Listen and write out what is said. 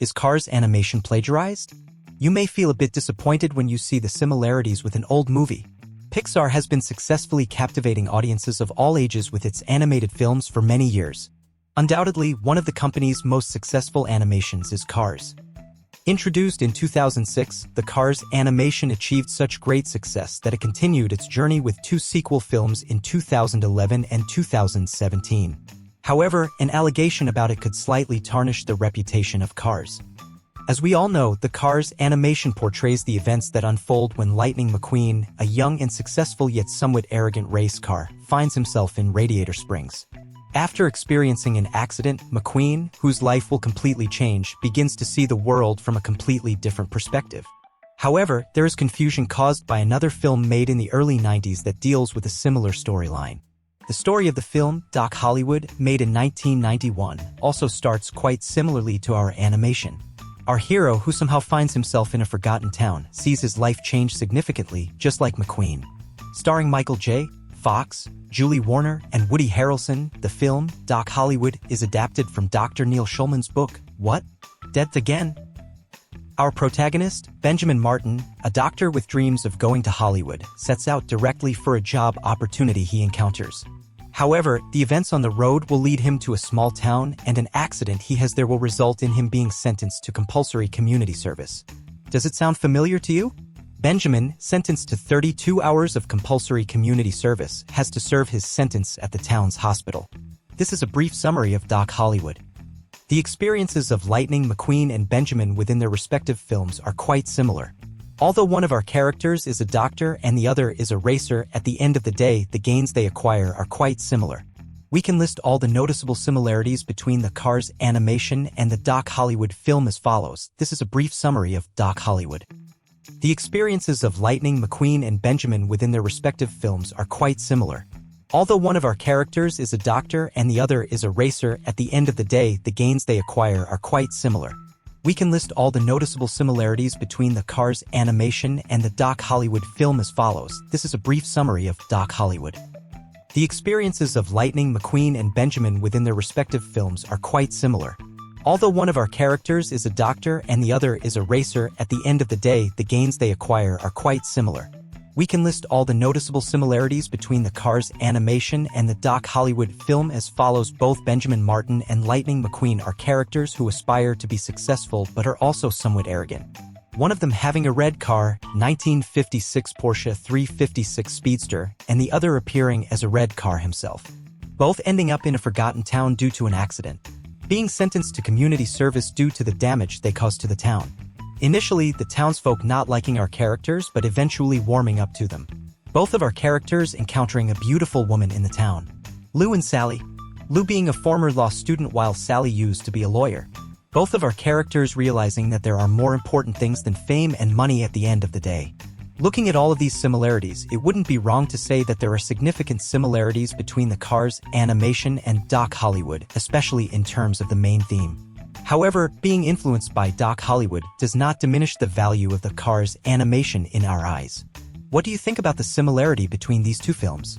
Is Cars animation plagiarized? You may feel a bit disappointed when you see the similarities with an old movie. Pixar has been successfully captivating audiences of all ages with its animated films for many years. Undoubtedly, one of the company's most successful animations is Cars. Introduced in 2006, the Cars animation achieved such great success that it continued its journey with two sequel films in 2011 and 2017. However, an allegation about it could slightly tarnish the reputation of Cars. As we all know, the Cars animation portrays the events that unfold when Lightning McQueen, a young and successful yet somewhat arrogant race car, finds himself in Radiator Springs. After experiencing an accident, McQueen, whose life will completely change, begins to see the world from a completely different perspective. However, there is confusion caused by another film made in the early 90s that deals with a similar storyline. The story of the film, Doc Hollywood, made in 1991, also starts quite similarly to our animation. Our hero, who somehow finds himself in a forgotten town, sees his life change significantly, just like McQueen. Starring Michael J. Fox, Julie Warner, and Woody Harrelson, the film, Doc Hollywood, is adapted from Dr. Neil Schulman's book, What? Dead Again? Our protagonist, Benjamin Martin, a doctor with dreams of going to Hollywood, sets out directly for a job opportunity he encounters. However, the events on the road will lead him to a small town, and an accident he has there will result in him being sentenced to compulsory community service. Does it sound familiar to you? Benjamin, sentenced to 32 hours of compulsory community service, has to serve his sentence at the town's hospital. This is a brief summary of Doc Hollywood. The experiences of Lightning McQueen and Benjamin within their respective films are quite similar. Although one of our characters is a doctor and the other is a racer, at the end of the day, the gains they acquire are quite similar. We can list all the noticeable similarities between the Cars animation and the Doc Hollywood film as follows. This is a brief summary of Doc Hollywood. The experiences of Lightning McQueen and Benjamin within their respective films are quite similar. Although one of our characters is a doctor and the other is a racer, at the end of the day, the gains they acquire are quite similar. We can list all the noticeable similarities between the Cars animation and the Doc Hollywood film as follows. This is a brief summary of Doc Hollywood. The experiences of Lightning McQueen and Benjamin within their respective films are quite similar. Although one of our characters is a doctor and the other is a racer, at the end of the day, the gains they acquire are quite similar. We can list all the noticeable similarities between the Cars animation and the Doc Hollywood film as follows. Both Benjamin Martin and Lightning McQueen are characters who aspire to be successful but are also somewhat arrogant. One of them having a red car, 1956 Porsche 356 Speedster, and the other appearing as a red car himself. Both ending up in a forgotten town due to an accident, being sentenced to community service due to the damage they caused to the town. Initially, the townsfolk not liking our characters but eventually warming up to them. Both of our characters encountering a beautiful woman in the town. Lou and Sally. Lou being a former law student while Sally used to be a lawyer. Both of our characters realizing that there are more important things than fame and money at the end of the day. Looking at all of these similarities, it wouldn't be wrong to say that there are significant similarities between the Cars animation and Doc Hollywood, especially in terms of the main theme. However, being influenced by Doc Hollywood does not diminish the value of the Cars animation in our eyes. What do you think about the similarity between these two films?